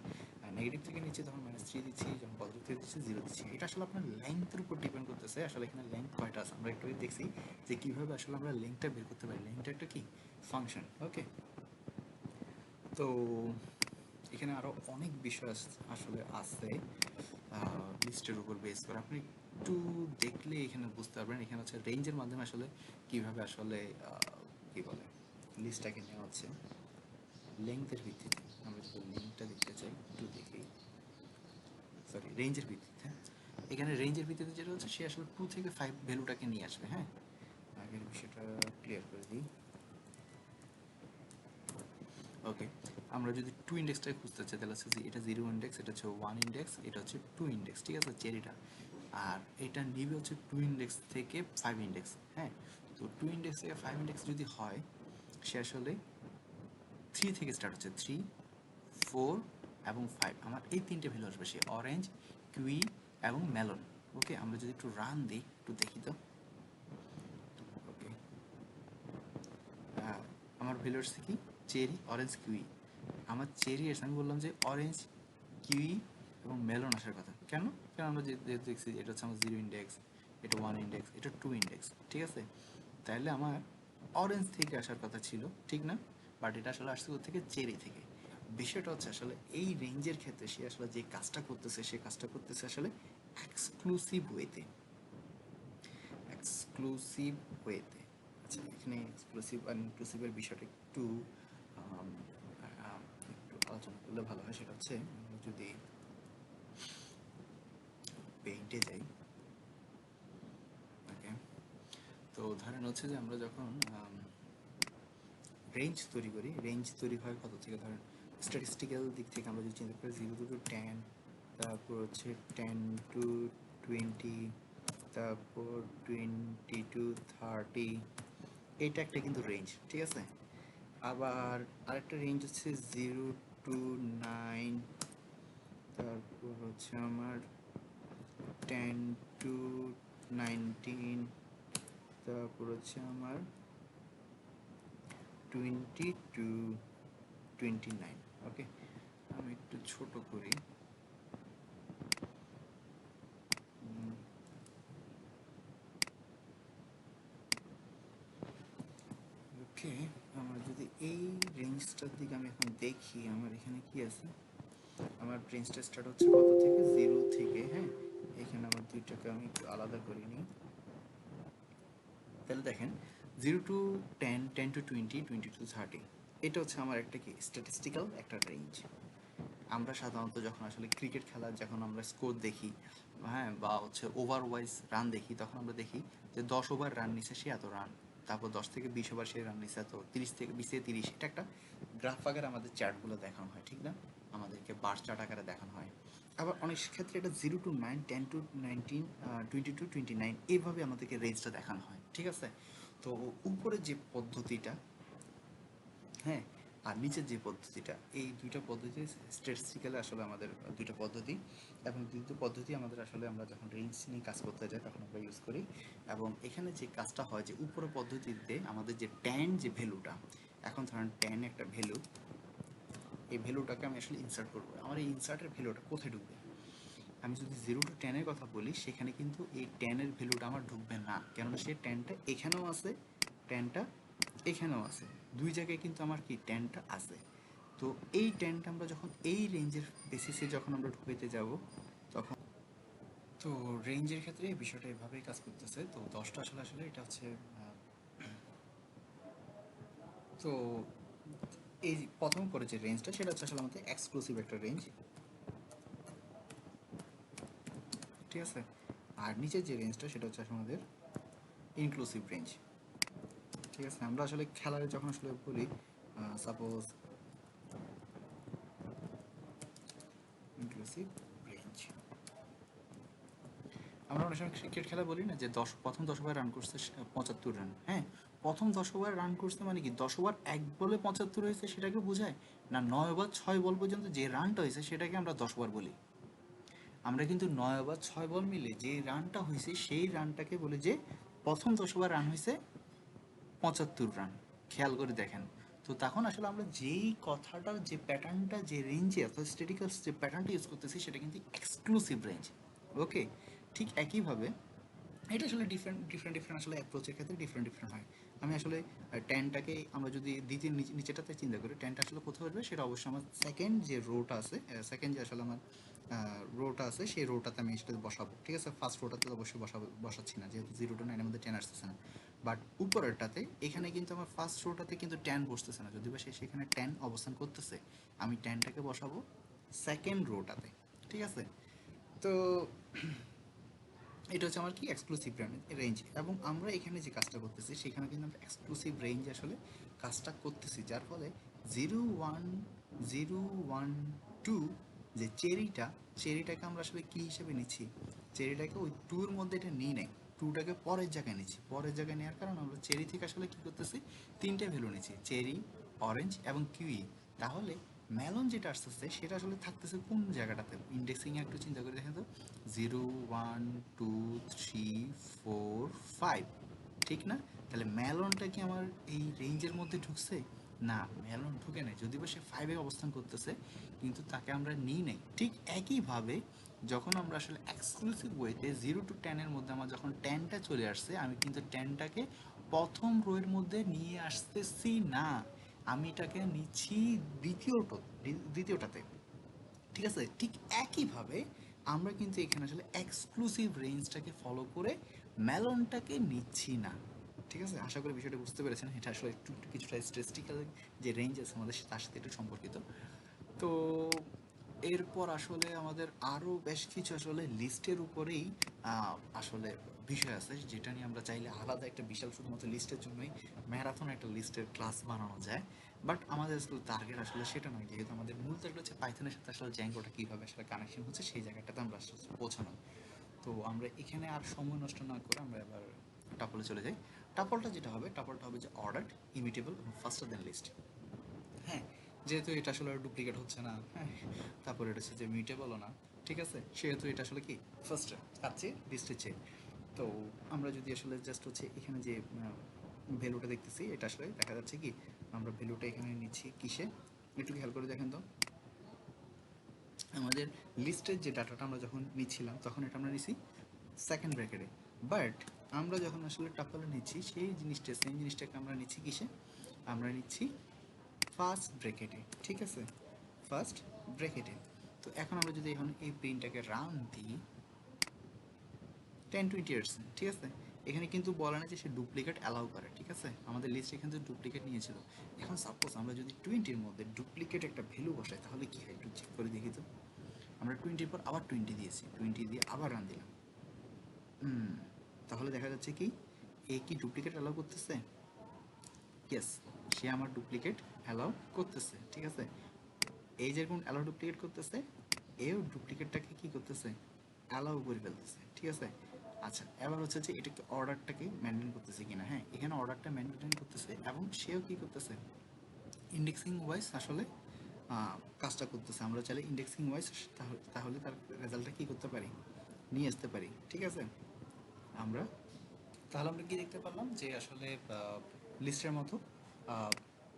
নেগেটিভ থেকে নিচ্ছি, তখন -3 দিচ্ছি, যখন পজিটিভ থেকে দিচ্ছি 0 দিচ্ছি। এটা আসলে আপনার লেন্থের উপর ডিপেন্ড করতেছে। আসলে এখানে লেন্থ কয়টা আছে আমরা একটু দেখছি, যে কীভাবে আসলে আমরা লেন্থটা বের করতে পারি। লেন্থটা একটা কি ফাংশন, ওকে। তো এখানে আরও অনেক বিষয় আসলে আছে লিস্টের উপর বেস করে। আপনি একটু দেখলে এখানে বুঝতে পারবেন, এখানে হচ্ছে রেঞ্জের মাধ্যমে আসলে কীভাবে আসলে কী বলে লিস্টটাকে নেওয়া হচ্ছে লেংথের ভিত্তিতে। আমরা যদি লেংথটা দেখতে চাই, একটু দেখি, সরি রেঞ্জের ভিত্তিতে। এখানে রেঞ্জের ভিত্তিতে যেটা হচ্ছে, সে আসলে 2 থেকে 5 ভ্যালুটাকে নিয়ে আসবে। হ্যাঁ, আগের বিষয়টা ক্লিয়ার করে দিই। ওকে, আমরা যদি 2 ইন্ডেক্সটাকে খুঁজতে চাই, তাহলে হচ্ছে এটা 0 ইন্ডেক্স, এটা হচ্ছে 1 ইন্ডেক্স, এটা হচ্ছে 2 ইন্ডেক্স, ঠিক আছে, চেরিটা। আর এটা নিবে হচ্ছে 2 ইন্ডেক্স থেকে 5 ইন্ডেক্স। হ্যাঁ, তো 2 ইন্ডেক্স থেকে 5 ইন্ডেক্স যদি হয়, সে আসলে 3 থেকে স্টার্ট হচ্ছে, 3, 4 এবং 5। আমার এই 3টে ভ্যালু আসবে, সে অরেঞ্জ, কিউই এবং মেলন। ওকে, আমরা যদি একটু রান দিই, একটু দেখি তো। ওকে, আমার ভ্যালু আসছে কি, চেরি, অরেঞ্জ, কিউই। আমার চেরি এসে আমি বললাম যে অরেঞ্জ, কিউই এবং মেলন আসার কথা। কেন? কারণ আমরা যেহেতু দেখছি এটা হচ্ছে আমার 0 ইন্ডেক্স, এটা 1 ইন্ডেক্স, এটা 2 ইন্ডেক্স, ঠিক আছে। তাহলে আমার অরেঞ্জ থেকে আসার কথা ছিল, ঠিক না? বাট এটা আসলে আসছে থেকে চেরি থেকে। বিষয়টা হচ্ছে আসলে এই রেঞ্জের ক্ষেত্রে সে আসলে যে কাজটা করতেছে, সে কাজটা করতেছে আসলে এক্সক্লুসিভ ওয়েতে। এক্সক্লুসিভ ওয়েতে। আচ্ছা, এখানে এক্সক্লুসিভ আর ইনক্লুসিভের বিষয়টা একটু একটু আলোচনা করলে ভালো হয়। সেটা হচ্ছে আমরা যদি পেইন্টে যাই, ওকে, তো ধরেন হচ্ছে যে আমরা যখন রেঞ্জ তৈরি করি, রেঞ্জ তৈরি হয় কত থেকে, ধরেন স্ট্যাটিস্টিক্যাল দিক থেকে আমরা যদি চিন্তা করি 0 to 10, তারপর হচ্ছে 10 to 20, তারপর 20 to 30, এইটা একটা কিন্তু রেঞ্জ, ঠিক আছে। আবার আরেকটা রেঞ্জ হচ্ছে 0 to 9, তারপর হচ্ছে আমার 10 to 19, তারপর হচ্ছে আমার 20 to 29। ওকে, আমি একটু ছোট করি। ওকে, আমার যদি এই রেঞ্জটার দিকে আমি এখন দেখি, আমার এখানে কি আছে। আমার রেঞ্জটা স্টার্ট হচ্ছে কত থেকে, 0 থেকে। হ্যাঁ, এখানে আমার দুইটাকে আমি একটু আলাদা করে নিই। তাহলে দেখেন, 0 to 10, 10 to 20, 20 to 30, এটা হচ্ছে আমার একটা কি স্ট্যাটিস্টিক্যাল একটা রেঞ্জ। আমরা সাধারণত যখন আসলে ক্রিকেট খেলার যখন আমরা স্কোর দেখি, হ্যাঁ, বা হচ্ছে ওভার ওয়াইজ রান দেখি, তখন আমরা দেখি যে 10 ওভার রান নিছে সে এত রান, তারপর 10 থেকে 20 ওভার সে রান নিছে এত, 30 থেকে 20 থেকে 30, এটা একটা গ্রাফ আকারে আমাদের চার্টগুলো দেখানো হয়, ঠিক না? আমাদেরকে বার চার্ট আকারে দেখানো হয়। আবার অনেক ক্ষেত্রে এটা 0 to 9, 10 to 19, 20 to 29, এইভাবে আমাদেরকে রেঞ্জটা দেখানো হয়, ঠিক আছে? তো উপরে যে পদ্ধতিটা, হ্যাঁ, আর নিচের যে পদ্ধতিটা, এই দুইটা পদ্ধতি স্ট্যাটিস্টিক্যালি আসলে আমাদের দুইটা পদ্ধতি, এবং দুটো পদ্ধতি আমাদের আসলে আমরা যখন রেঞ্জ নিয়ে কাজ করতে যাই তখন আমরা ইউজ করি। এবং এখানে যে কাজটা হয় যে উপরের পদ্ধতিতে আমাদের যে ট্যান যে ভ্যালুটা, এখন ধরেন ট্যান একটা ভ্যালু, এই ভ্যালুটাকে আমি আসলে ইনসার্ট করবো। আমার এই ইনসার্টের ভ্যালুটা কোথায় ঢুকবে? আমি যদি 0 to 10-এর কথা বলি, সেখানে কিন্তু এই ট্যানের ভ্যালুটা আমার ঢুকবে না, কেননা সে ট্যানটা এখানেও আছে, ট্যানটা এখানেও আছে, দুই জায়গায় কিন্তু আমার কি ট্যানটা আছে। তো এই ট্যানটা আমরা যখন এই রেঞ্জের বেসিসে যখন আমরা ঢুকাইতে যাব, তখন তো রেঞ্জের ক্ষেত্রে এই বিষয়টা এভাবেই কাজ করতেছে। তো 10টা আসলে আসলে এটা হচ্ছে তো এই প্রথম করে যে রেঞ্জটা, সেটা হচ্ছে আসলে আমাদের এক্সক্লুসিভ একটা রেঞ্জ, ঠিক আছে? আর নিচের যে রেঞ্জটা সেটা হচ্ছে আসলে আমাদের ইনক্লুসিভ রেঞ্জ, ঠিক আছে? আমরা আসলে খেলার যখন আসলে বলি, সাপোজ ইনক্লুসিভ রেঞ্জ, আমরা অনেক সময় ক্রিকেট খেলা বলি না যে প্রথম 10 ওভার রান করছে 75 রান। হ্যাঁ, প্রথম 10 ওভার রান করছে মানে কি 10 ওভার 1 বলে 75 হয়েছে সেটাকে বোঝায় না, 9 ওভার 6 বল পর্যন্ত যে রানটা হয়েছে সেটাকে আমরা 10 ওভার বলি। আমরা কিন্তু 9 ওভার 6 বল মিলে যে রানটা হয়েছে সেই রানটাকে বলি যে প্রথম 10 ওভার রান হয়েছে 75 রান। খেয়াল করে দেখেন। তো তখন আসলে আমরা যেই কথাটার যে প্যাটার্নটা যে রেঞ্জে অর্থাৎ স্ট্যাটিস্টিক্যাল যে প্যাটার্নটা ইউজ করতেছি সেটা কিন্তু এক্সক্লুসিভ রেঞ্জ। ওকে, ঠিক একইভাবে এটা আসলে ডিফারেন্ট ডিফারেন্ট ডিফারেন্ট আসলে অ্যাপ্রোচের ক্ষেত্রে ডিফারেন্ট ডিফারেন্ট হয়। আমি আসলে টেনটাকে আমরা যদি দ্বিতীয় নিচেটাতে চিন্তা করি, টেনটা আসলে কোথাও আসবে, সেটা অবশ্যই আমার সেকেন্ড যে রোটা আছে, সেকেন্ড যে আসলে আমার রোটা আছে সেই রোটাতে আমি সেটা বসাবো, ঠিক আছে? ফার্স্ট রোটাতে তো অবশ্যই বসাচ্ছি না, যেহেতু 0 to 9-এর মধ্যে টেন আসতেছে না। বাট উপরেরটাতে এখানে কিন্তু আমার ফার্স্ট রোটাতে কিন্তু টেন বসতেছে না, যদি বা সেখানে টেন অবস্থান করতেছে, আমি টেনটাকে বসাবো সেকেন্ড রোটাতে, ঠিক আছে? তো এটা হচ্ছে আমার কি এক্সক্লুসিভ রেঞ্জ। এবং আমরা এখানে যে কাজটা করতেছি সেখানে কিন্তু আমরা এক্সক্লুসিভ রেঞ্জ আসলে কাজটা করতেছি, যার ফলে 0 1 0 1 2 যে চেরিটাকে আমরা আসলে কী হিসেবে নিচ্ছি, চেরিটাকে ওই টুর মধ্যে এটা নিই নাই, টুটাকে পরের জায়গায় নিচ্ছি। পরের জায়গায় নেওয়ার কারণ আমরা চেরি থেকে আসলে কী করতেছি, তিনটে ভ্যালু নিচ্ছি, চেরি, অরেঞ্জ এবং কিউই। তাহলে মেলন যেটা আসতেছে সেটা আসলে থাকতেছে কোন জায়গাটাতে, ইন্ডেক্সিং একটু চিন্তা করে দেখেন তো, 0 1 2 3 4 5, ঠিক না? তাহলে মেলনটা কি আমার এই রেঞ্জের মধ্যে ঢুকছে? না, মেলন ঢুকে নেই, যদি বা সে 5-এ অবস্থান করতেছে, কিন্তু তাকে আমরা নিই নাই। ঠিক একইভাবে যখন আমরা আসলে এক্সক্লুসিভ ওয়েতে 0 to 10-এর মধ্যে আমার যখন টেনটা চলে আসছে, আমি কিন্তু টেনটাকে প্রথম রোয়ের মধ্যে নিয়ে আসতেছি না, আমি এটাকে নিচ্ছি দ্বিতীয়টাতে, ঠিক আছে? ঠিক একইভাবে আমরা কিন্তু এখানে আসলে এক্সক্লুসিভ রেঞ্জটাকে ফলো করে মেলনটাকে নিচ্ছি না, ঠিক আছে? আশা করি বিষয়টা বুঝতে পেরেছেন। এটা আসলে একটু একটু কিছুটা স্ট্যাটিস্টিক্যাল যে রেঞ্জ আছে আমাদের তার সাথে একটু সম্পর্কিত। তো এরপর আসলে আমাদের আরও বেশ কিছু আসলে লিস্টের উপরেই আসলে বিষয় আছে, যেটা নিয়ে আমরা চাইলে আলাদা একটা বিশাল শুধুমাত্র লিস্টের জন্যই ম্যারাথন একটা লিস্টের ক্লাস বানানো যায়। বাট আমাদের আসলে টার্গেট আসলে সেটা নয়, যেহেতু আমাদের মূল টার্গেট হচ্ছে পাইথনের সাথে আসলে জ্যাঙ্গোটা কীভাবে আসলে কানেকশন হচ্ছে সেই জায়গাটাতে আমরা আসলে পৌঁছানো। তো আমরা এখানে আর সময় নষ্ট না করে আমরা এবার টাপলে চলে যাই। টাপলটা যেটা হবে, টাপলটা হবে যে অর্ডার, ইমিটেবল এবং ফাস্টার দেন লিস্ট। হ্যাঁ, যেহেতু এটা আসলে ডুপ্লিকেট হচ্ছে না, হ্যাঁ, তারপর এটা হচ্ছে যে মিউটেবলও না, ঠিক আছে, সেহেতু এটা আসলে কি ফার্স্টে আছে লিস্টের চেয়ে। তো আমরা যদি আসলে জাস্ট হচ্ছে এখানে যে ভ্যালুটা দেখতেছি, এটা আসলে দেখা যাচ্ছে কি আমরা ভ্যালুটা এখানে নিচ্ছি কিসে, একটু খেয়াল করে দেখেন তো। আমাদের লিস্টের যে ডাটাটা আমরা যখন নিচ্ছিলাম তখন এটা আমরা নিছি সেকেন্ড ব্র্যাকেটে, বাট আমরা যখন আসলে টাপলে নিচ্ছি সেই জিনিসটা সেম জিনিসটাকে আমরা নিচ্ছি কিসে, আমরা নিচ্ছি ফার্স্ট ব্র্যাকেটে। ঠিক আছে, ফার্স্ট ব্র্যাকেটে। তো এখন আমরা যদি এখন এই প্রিন্টটাকে রান দিই 10-20 ইয়ার্স, ঠিক আছে, এখানে কিন্তু বলে না যে সে ডুপ্লিকেট অ্যালাউ করে। ঠিক আছে, আমাদের লিস্ট এখানে যে ডুপ্লিকেট নিয়েছিল, এখন সাপোজ আমরা যদি 20-র মধ্যে ডুপ্লিকেট একটা ভ্যালু বসাই তাহলে কি হয় একটু চেক করে দেখি তো। আমরা 20-র পর আবার 20 দিয়েছি, 20 দিয়ে আবার রান দিলাম। তাহলে দেখা যাচ্ছে কি এ কি ডুপ্লিকেট অ্যালাউ করতেছে? ইয়েস, সে আমার ডুপ্লিকেট অ্যালাউ করতেছে। ঠিক আছে, এই যেরকম অ্যালাউ ডুপ্লিকেট করতেছে, এও ডুপ্লিকেটটাকে কি করতেছে, অ্যালাউ করে ফেলতেছে। ঠিক আছে, আচ্ছা এবার হচ্ছে যে এটাকে অর্ডারটাকে মেনটেন করতেছে কিনা। হ্যাঁ, এখানে অর্ডারটা মেনটেন করতেছে এবং সেও কি করতেছে ইন্ডেক্সিং ওয়াইজ আসলে কাজটা করতেছে। আমরা চাইলে ইন্ডেক্সিং ওয়াইজ তাহলে তার রেজাল্টটা কী করতে পারি, নিয়ে আসতে পারি। ঠিক আছে, আমরা তাহলে আমরা কি দেখতে পারলাম যে আসলে লিস্টের মতো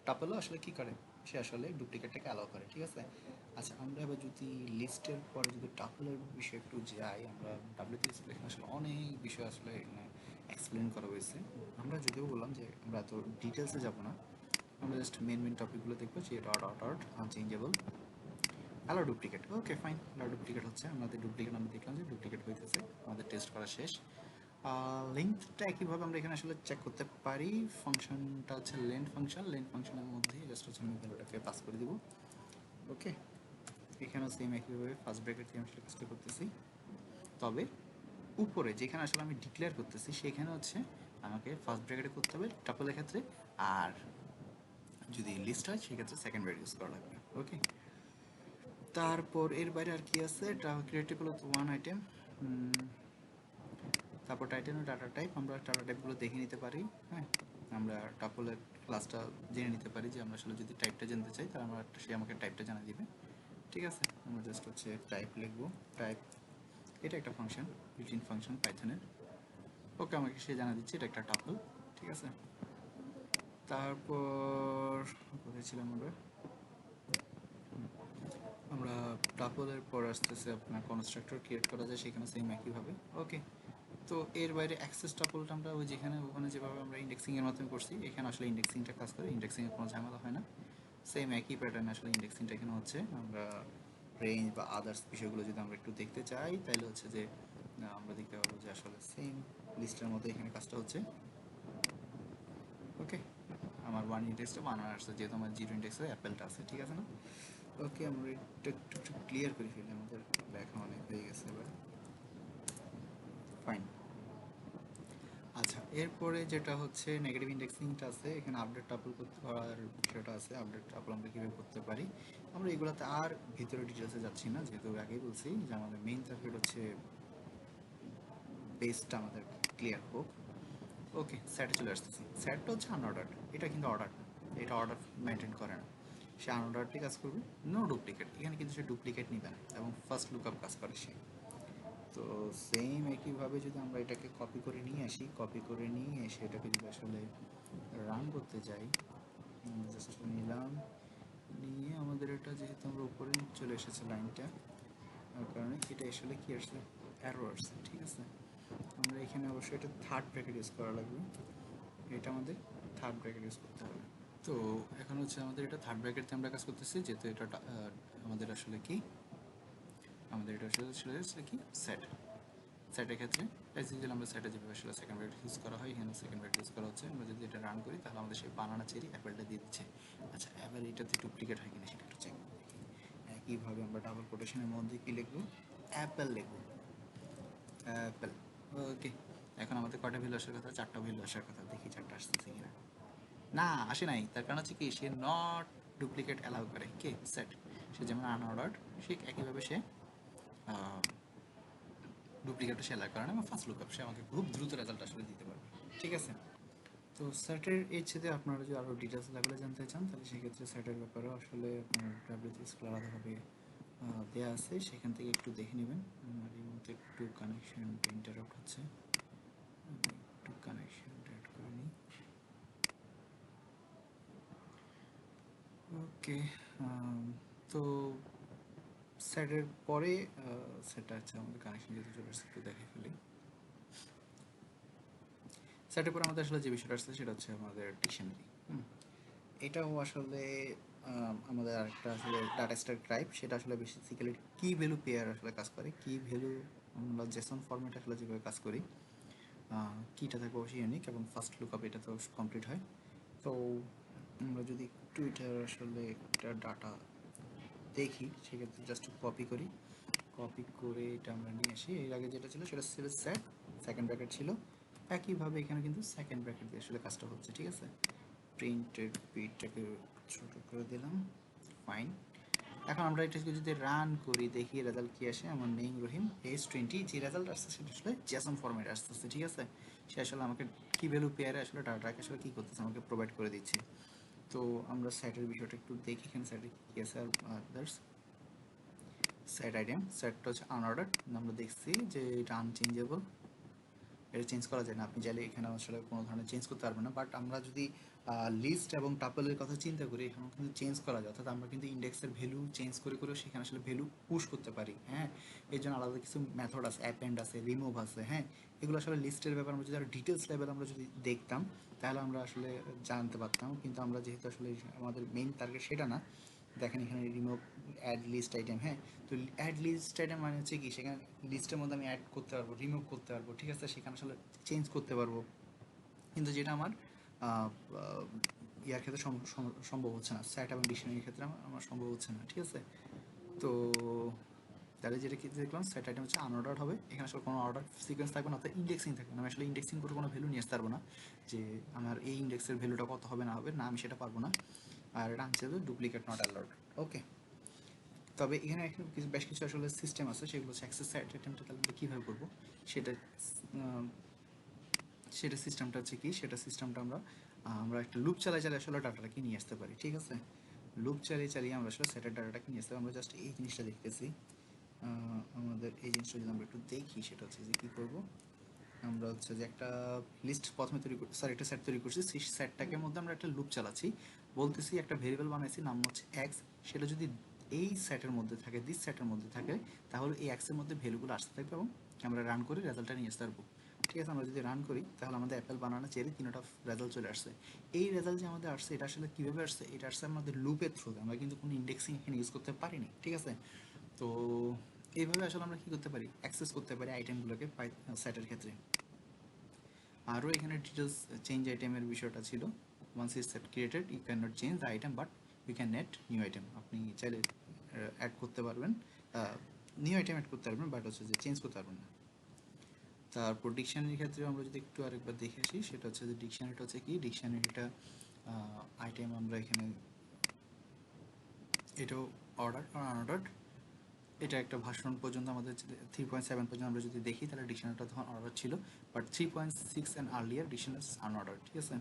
টাপলও আসলে কি করে, সে আসলে ডুপ্লিকেটটাকে অ্যালাউ করে। ঠিক আছে, আচ্ছা আমরা এবার যদি লিস্টের পরে যদি টাপলের বিষয়ে একটু যাই, আমরা ডাব্লিউপি এখানে আসলে অনেক বিষয় আসলে এখানে এক্সপ্লেন করা হয়েছে। আমরা যদিও বললাম যে আমরা এত ডিটেলসে যাব না, আমরা জাস্ট মেন টপিকগুলো দেখবো যে dot dot dot unchangeable allow duplicate. Okay fine, allow duplicate হচ্ছে আমাদের ডুপ্লিকেট, আমরা দেখলাম যে ডুপ্লিকেট হইতেছে, আমাদের টেস্ট করা শেষ। লেন্থটা একইভাবে আমরা এখানে আসলে চেক করতে পারি। ফাংশনটা হচ্ছে লেন্থ ফাংশন, লেন্থ ফাংশনের মধ্যে জাস্ট হচ্ছে আমি ভ্যালুটাকে পাস করে দিব। ওকে, এখানেও সেম একইভাবে ফার্স্ট ব্র্যাকেট দিয়ে আমি আসলে কাজটা করতেছি, তবে উপরে যেখানে আসলে আমি ডিক্লেয়ার করতেছি সেখানে হচ্ছে আমাকে ফার্স্ট ব্র্যাকেটে করতে হবে টাপলের ক্ষেত্রে, আর যদি লিস্ট হয় সেক্ষেত্রে সেকেন্ড ব্র্যাকেট ইউজ করা লাগবে। ওকে, তারপর এর বাইরে আর কি আছে, ক্রিয়েটিভ হলো তো ওয়ান আইটেম। তারপর টাইটেল ও ডাটা টাইপ, আমরা ডাটা টাইপগুলো দেখে নিতে পারি। হ্যাঁ, আমরা টাপলের ক্লাসটা জেনে নিতে পারি যে আমরা আসলে যদি টাইপটা জানতে চাই তাহলে আমরা সে আমাকে টাইপটা জানা দিবে। ঠিক আছে, আমরা জাস্ট হচ্ছে টাইপ লিখবো, টাইপ এটা একটা ফাংশন, বিল্ট-ইন ফাংশন পাইথনের। ওকে, আমাকে সে জানা দিচ্ছে এটা একটা টাপল। ঠিক আছে, তারপর কোথায় ছিলাম আমরা, আমরা টাপলের পর আসতেছে আপনার কনস্ট্রাক্টর ক্রিয়েট করা যায়, সেখানে সেম একইভাবে। ওকে, তো এর বাইরে অ্যাক্সেস টাপলটা আমরা ওই যেখানে ওখানে যেভাবে আমরা ইন্ডেক্সিংয়ের মাধ্যমে করছি, এখানে আসলে ইন্ডেক্সিংটা কাজ করে, ইন্ডেক্সিংয়ের কোনো ঝামেলা হয় না। সেম একই প্যাটার্ন আসলে ইন্ডেক্সিংটা এখানে হচ্ছে। আমরা রেঞ্জ বা আদার্স বিষয়গুলো যদি আমরা একটু দেখতে চাই তাহলে হচ্ছে যে আমরা দেখতে পাবো যে আসলে সেম লিস্টের মধ্যে এখানে কাজটা হচ্ছে। ওকে, আমার ওয়ান ইন্ডেক্সটা বানানো আসছে, যেহেতু আমার জিরো ইন্ডেক্সে অ্যাপেলটা আছে। ঠিক আছে না? ওকে, আমরা একটু একটু একটু ক্লিয়ার করে ফেলি, আমাদের লেখা অনেক হয়ে গেছে এবার। ফাইন, আচ্ছা এরপরে যেটা হচ্ছে নেগেটিভ ইন্ডেক্সিংটা আছে, এখানে আপডেট টাপল করতে করার বিষয়টা আছে। আপডেট টাপল আমরা কীভাবে করতে পারি, আমরা এগুলোতে আর ভিতরে ডিটেলসে যাচ্ছি না, যেহেতু আগেই বলছি যে আমাদের মেইন টার্গেট হচ্ছে বেসটা আমাদের ক্লিয়ার হোক। ওকে, স্যাটে চলে আসতেছি। স্যাটটা হচ্ছে আনঅর্ডার্ড, এটা কিন্তু অর্ডার না, এটা অর্ডার মেনটেন করে না। সে আনঅর্ডারটি কাজ করবে, নো ডুপ্লিকেট, এখানে কিন্তু সে ডুপ্লিকেট নিবে না এবং ফার্স্ট লুকআপ কাজ করে সে। তো সেম একইভাবে যদি আমরা এটাকে কপি করে নিয়ে আসি, কপি করে নিয়ে এসে এটাকে যদি আসলে রান করতে যাই, জাস্ট নিলাম, নিয়ে আমাদের এটা যেহেতু আমরা উপরে চলে এসেছে লাইনটা, তার কারণে এটা আসলে কি আসছে, অ্যারো আসছে। ঠিক আছে, আমরা এখানে অবশ্যই এটা থার্ড ব্র্যাকেট ইউজ করা লাগবে, এটা আমাদের থার্ড ব্র্যাকেট ইউজ করতে হবে। তো এখন হচ্ছে আমাদের এটা থার্ড ব্র্যাকেটে আমরা কাজ করতেছি, যেহেতু এটা আমাদের আসলে কি, আমাদের এটা আসলে কি সেট, সেটের ক্ষেত্রে অ্যাজ ইউজুয়াল আমরা সেটে যেভাবে আসলে সেকেন্ড ব্র্যাকেট ইউজ করা হয়, এখানে সেকেন্ড ব্র্যাকেট ইউজ করা হচ্ছে। আমরা যদি এটা রান করি তাহলে আমাদের সেই বানানা চেরি অ্যাপেলটা দিয়ে দিচ্ছে। আচ্ছা, এবার এটাতে ডুপ্লিকেট হয় কিনা সেটা একটু চেক করে দেখি। একইভাবে আমরা ডাবল কোটেশনের মধ্যে কি লিখবো, অ্যাপেল লিখবো, অ্যাপেল। ওকে, এখন আমাদের কয়টা ভ্যালু আসার কথা, চারটা ভ্যালু আসার কথা, দেখি চারটা আসতেছে কিনা। না, আসে নাই, তার কারণ হচ্ছে কি সে নট ডুপ্লিকেট অ্যালাউ করে কে, সেট। সে যেমন আনঅর্ডার্ড, ঠিক একইভাবে সে ডুপ্লিকেটও সেলার কারণে আমার ফার্স্ট লুকআপ সে আমাকে খুব দ্রুত রেজাল্ট আসলে দিতে পারবে। ঠিক আছে, তো সেটের এই ছেদে আপনারা যদি আরও ডিটেলস লেভেলে জানতে চান তাহলে সেক্ষেত্রে সেটের ব্যাপারেও আসলে আপনার ডাব্লিউপি স্কুল আলাদাভাবে দেওয়া আছে, সেখান থেকে একটু দেখে নেবেন। আমার এই মুহূর্তে একটু কানেকশনটা ইন্টারাপ্ট হচ্ছে, আমি একটু কানেকশনটা অ্যাড করে নিই। ওকে, তো সেটের পরে সেটা হচ্ছে আমাদের কানেকশন যেহেতু চলে আসছে, একটু দেখে ফেলি। সেটের পরে আমাদের আসলে যে বিষয়টা আসছে সেটা হচ্ছে আমাদের ডিকশনারি। এটাও আসলে আমাদের আরেকটা আসলে ডাটা স্ট্রাকচার টাইপ, সেটা আসলে বেসিক্যালি কি ভ্যালু পেয়ার আসলে কাজ করে, কি ভ্যালু আমরা জেসন ফরম্যাট আসলে যেভাবে কাজ করি, কিটা থাকবে অবশ্যই ইউনিক এবং ফার্স্ট লুকআপ এটা তো কমপ্লিট হয়। তো আমরা যদি একটু এটার আসলে একটা ডাটা দেখি, সেক্ষেত্রে জাস্ট কপি করি, কপি করে এটা আমরা নিয়ে আসি। এর আগে যেটা ছিল সেটা ছিল সেট, সেকেন্ড ব্র্যাকেট ছিল, একইভাবে এখানে কিন্তু সেকেন্ড ব্র্যাকেট দিয়ে আসলে কাজটা হচ্ছে, ঠিক আছে। প্রিন্টেড পিটাকে ছোট করে দিলাম, ফাইন। এখন আমরা এটাকে যদি রান করি, দেখি রেজাল্ট কি আসে। আমার নেম রহিম S20, যে রেজাল্ট আসছে সেটা আসলে জেসন ফরম্যাটে আসতেছে, ঠিক আছে। সে আসলে আমাকে কি ভ্যালু পেয়ারে আসলে ডাটাটাকে আসলে কী করতেছে, আমাকে প্রোভাইড করে দিচ্ছে। তো আমরা সাইটের বিষয়টা একটু দেখি, এখানে সাইটে কী আছে। আর আদার্স সেট আইটেম, সেটটা হচ্ছে আনঅর্ডার, আমরা দেখছি যে এটা আনচেঞ্জেবল, এটা চেঞ্জ করা যায় না। আপনি চাইলে এখানে আসলে কোনো ধরনের চেঞ্জ করতে পারবেন না। বাট আমরা যদি লিস্ট এবং টাপলের কথা চিন্তা করি, এখানেও কিন্তু চেঞ্জ করা যায়, অর্থাৎ আমরা কিন্তু ইন্ডেক্সের ভ্যালু চেঞ্জ করে করেও সেখানে আসলে ভ্যালু পুশ করতে পারি। হ্যাঁ, এর জন্য আলাদা কিছু মেথড আছে, অ্যাপেন্ড আছে, রিমুভ আছে। হ্যাঁ, এগুলো আসলে লিস্টের ব্যাপার আমরা যদি আরও ডিটেলস লেভেল আমরা যদি দেখতাম, তাহলে আমরা আসলে জানতে পারতাম। কিন্তু আমরা যেহেতু আসলে আমাদের মেইন টার্গেট সেটা না, দেখেন এখানে রিমুভ অ্যাড লিস্ট আইটেম। হ্যাঁ, তো অ্যাড লিস্ট আইটেম মানে হচ্ছে কি, সেখানে লিস্টের মধ্যে আমি অ্যাড করতে পারবো, রিমুভ করতে পারবো, ঠিক আছে, সেখানে আসলে চেঞ্জ করতে পারবো। কিন্তু যেটা আমার ইয়ার ক্ষেত্রে সম্ভব হচ্ছে না, স্যাট এবং ডিকশনারির ক্ষেত্রে আমার সম্ভব হচ্ছে না, ঠিক আছে। তো তাহলে যেটা কি দেখলাম, সেট আইটেম হচ্ছে আনঅর্ডার হবে, এখানে আসলে কোনো অর্ডার সিকোয়েন্স থাকবে না, অর্থাৎ ইন্ডেক্সিং থাকবে না। আমি আসলে ইন্ডেক্সিং করে কোনো ভ্যালু নিয়ে আসতে পারবো না, যে আমার এই ইন্ডেক্সের ভ্যালুটা কত হবে না হবে না, আমি সেটা পারবো না। আর এটা আনসেবল, ডুপ্লিকেট নট অ্যালাউড। ওকে, তবে এখানে এখন কিছু বেশ কিছু আসলে সিস্টেম আছে, সেগুলো হচ্ছে অ্যাক্সেস সেট আইটেমটা তাহলে আমরা কীভাবে করবো সেটা। সেটা সিস্টেমটা হচ্ছে কি, সেটা সিস্টেমটা আমরা একটা লুপ চালাই চালিয়ে আসলে ডাটাটাকে নিয়ে আসতে পারি, ঠিক আছে। লুপ চালিয়ে চালিয়ে আমরা আসলে সেটের ডাটাটাকে নিয়ে আসতে পারি। আমরা জাস্ট এই জিনিসটা দেখতেছি, আমাদের এই জিনিসটা যদি আমরা একটু দেখি, সেটা হচ্ছে যে কী করবো, আমরা হচ্ছে যে একটা লিস্ট প্রথমে তৈরি করছি, একটা সেট তৈরি করছি, সেই সেটটাকে মধ্যে আমরা একটা লুপ চালাচ্ছি, বলতেছি একটা ভেরিয়েবল বানাইছি, নাম হচ্ছে এক্স, সেটা যদি এই সেটের মধ্যে থাকে, দিস সেটের মধ্যে থাকে, তাহলে এই এক্সের মধ্যে ভ্যালুগুলো আসতে থাকবে এবং আমরা রান করে রেজাল্টটা নিয়ে আসতে পারবো, ঠিক আছে। আমরা যদি রান করি তাহলে আমাদের অ্যাপেল বানানো চেরি তিনটা রেজাল্ট চলে আসছে। এই রেজাল্ট যে আমাদের আসছে, এটা আসলে কীভাবে আসছে, এটা আসছে আমাদের লুপের থ্রুতে, আমরা কিন্তু কোনো ইন্ডেক্সিং এখানে ইউজ করতে পারিনি, ঠিক আছে। তো এইভাবে আসলে আমরা কী করতে পারি, অ্যাক্সেস করতে পারি আইটেমগুলোকে সেটের ক্ষেত্রে। আরও এখানে ডিটেলস চেঞ্জ আইটেমের বিষয়টা ছিল, once is set created you can not change the item but you can net new item, আপনি চাইলে অ্যাড করতে পারবেন, নিউ আইটেম অ্যাড করতে পারবেন, বাট হচ্ছে যে চেঞ্জ করতে পারবেন না। তারপর ডিকশনারির ক্ষেত্রে আমরা যদি একটু আরেকবার দেখে আসি, সেটা হচ্ছে যে ডিকশনারিটা হচ্ছে কি, ডিকশনারিটা আইটেম আমরা এখানে এটাও অর্ডার আর আনঅর্ডার, এটা একটা ভার্সন পর্যন্ত আমাদের 3.7 পর্যন্ত আমরা যদি দেখি, তাহলে ডিকশনারিটা তখন অর্ডার ছিল, but 3.6 and earlier dictionary unorder, ঠিক আছে।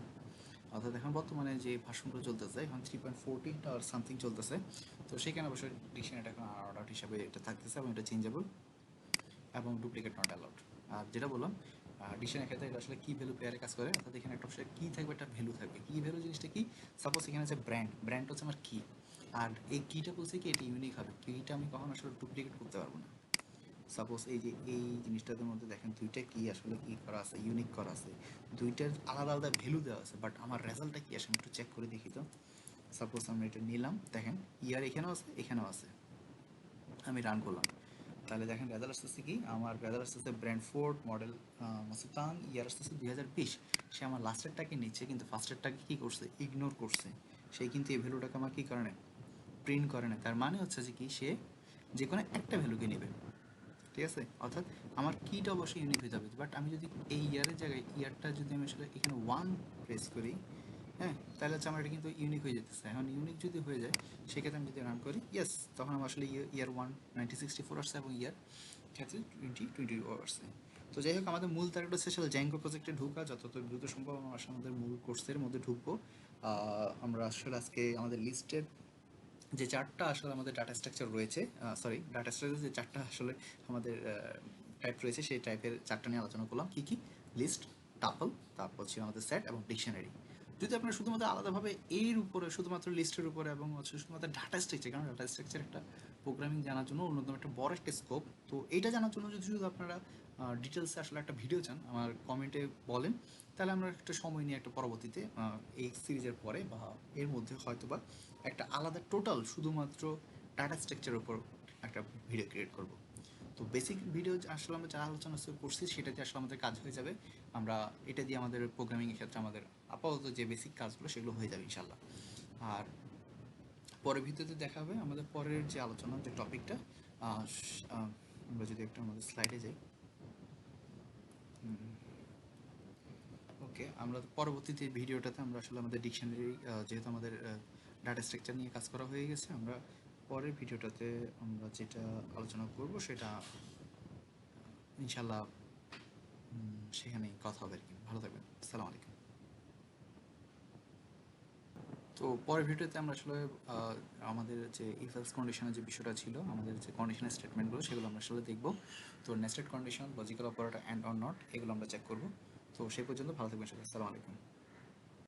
অর্থাৎ এখন বর্তমানে যে ভার্সনগুলো চলতেছে, এখন 3.14 আর সামথিং চলতেছে, তো সেখানে অবশ্যই ডিকশনারিটা এখন আনঅর্ডার হিসাবে এটা থাকতেছে এবং এটা চেঞ্জেবল এবং ডুপ্লিকেট নট অ্যালাউড। আর যেটা বললাম, ডিকশনারির ক্ষেত্রে এটা আসলে কি ভ্যালু পেয়ারে কাজ করে, অর্থাৎ এখানে একটা অবশ্যই কী থাকবে, একটা ভ্যালু থাকবে। কি ভ্যালু জিনিসটা কি, সাপোজ এখানে আছে ব্র্যান্ড, ব্র্যান্ড হচ্ছে আমার কি, আর এই কিটা বলছে কি এটা ইউনিক হবে, কিটা আমি কখনো আসলে ডুপ্লিকেট করতে পারবো না। সাপোজ এই যে এই জিনিসটার মধ্যে দেখেন দুইটা কি আসলে কি করা আছে, ইউনিক করা আছে, দুইটার আলাদা আলাদা ভ্যালু দেওয়া আছে, বাট আমার রেজাল্টটা কি আসে আমি একটু চেক করে দেখি। তো সাপোজ আমরা এটা নিলাম, দেখেন ইয়ার এখানেও আছে এখানেও আছে, আমি রান করলাম, তাহলে দেখেন রেজাল্ট আসতেছে কি, আমার রেজাল্ট আসতেছে ব্র্যান্ডফোর্ড মডেল মাসুতাং, ইয়ার আসতেছে 2020। সে আমার লাস্টেরটাকে নিচ্ছে কিন্তু ফার্স্টেরটাকে কী করছে, ইগনোর করছে। সে কিন্তু এই ভ্যালুটাকে আমার কী করে না, প্রিন্ট করে না। তার মানে হচ্ছে যে কি, সে যে কোনো একটা ভ্যালুকে নেবে, ঠিক আছে। অর্থাৎ আমার কিটা অবশ্যই ইউনিক হতে হবে, বাট আমি যদি এই ইয়ারের জায়গায় ইয়ারটা যদি আমি আসলে এখানে 1 প্রেস করি, হ্যাঁ, তাহলে হচ্ছে আমার এটা কিন্তু ইউনিক হয়ে যেতেছে। এখন ইউনিক যদি হয়ে যায়, সেক্ষেত্রে আমি যদি রান করি, ইয়েস, তখন আমার আসলে ইয়ার 1964 আসছে এবং ইয়ার ক্ষেত্রে 2020 আসছে। তো যাই হোক, আমাদের মূল টার্গেট হচ্ছে আসলে জ্যাঙ্গো প্রজেক্টে ঢোকা, যত দ্রুত সম্ভব আমরা আমাদের মূল কোর্সের মধ্যে ঢুকবো। আমরা আসলে আজকে আমাদের লিস্টের যে চারটা আসলে আমাদের ডাটা স্ট্রাকচার রয়েছে, সরি ডাটা স্ট্রাকচার যে চারটা আসলে আমাদের টাইপ রয়েছে, সেই টাইপের চারটা নিয়ে আলোচনা করলাম। কী কী? লিস্ট, টাপল, তারপর ছিল আমাদের সেট এবং ডিকশনারি। যদি আপনারা শুধুমাত্র আলাদাভাবে এর উপরে, শুধুমাত্র লিস্টের উপরে এবং হচ্ছে শুধুমাত্র ডাটা স্ট্রাকচার, কারণ ডাটা স্ট্রাকচার একটা প্রোগ্রামিং জানার জন্য অন্যতম একটা বড় একটা স্কোপ। তো এইটা জানার জন্য যদি শুধু আপনারা ডিটেলসে আসলে একটা ভিডিও চান, আমার কমেন্টে বলেন, তাহলে আমরা একটা সময় নিয়ে একটা পরবর্তীতে এই সিরিজের পরে বা এর মধ্যে হয়তোবা একটা আলাদা টোটাল শুধুমাত্র ডাটা স্ট্রাকচারের উপর একটা ভিডিও ক্রিয়েট করব। তো বেসিক ভিডিও আসলে আমরা যা আলোচনা করছি সেটাতে আসলে আমাদের কাজ হয়ে যাবে। আমরা এটা দিয়ে আমাদের প্রোগ্রামিংয়ের ক্ষেত্রে আমাদের আপাতত যে বেসিক কাজগুলো সেগুলো হয়ে যাবে ইনশাল্লাহ। আর পরের ভিডিওতে দেখা হবে আমাদের পরের যে আলোচনা, যে টপিকটা। আমরা যদি একটু আমাদের স্লাইডে যাই। ওকে, আমরা পরবর্তীতে ভিডিওটাতে আমরা আসলে আমাদের ডিকশনারি, যেহেতু আমাদের ডাটা স্ট্রাকচার নিয়ে কাজ করা হয়ে গেছে, আমরা পরের ভিডিওটাতে আমরা যেটা আলোচনা করব সেটা ইনশাল্লাহ সেখানেই কথা হবে আর কি। ভালো থাকবেন, আসসালামু আলাইকুম। তো পরের ভিডিওতে আমরা আসলে আমাদের যে ইফ এলস কন্ডিশনের যে বিষয়টা ছিল, আমাদের যে কন্ডিশনাল স্টেটমেন্টগুলো সেগুলো আমরা আসলে দেখব। তো nested condition, logical operator, and or not, এগুলো আমরা চেক করব। তো সেই পর্যন্ত ভালো থাকবেন সবাই, আসসালামু আলাইকুম।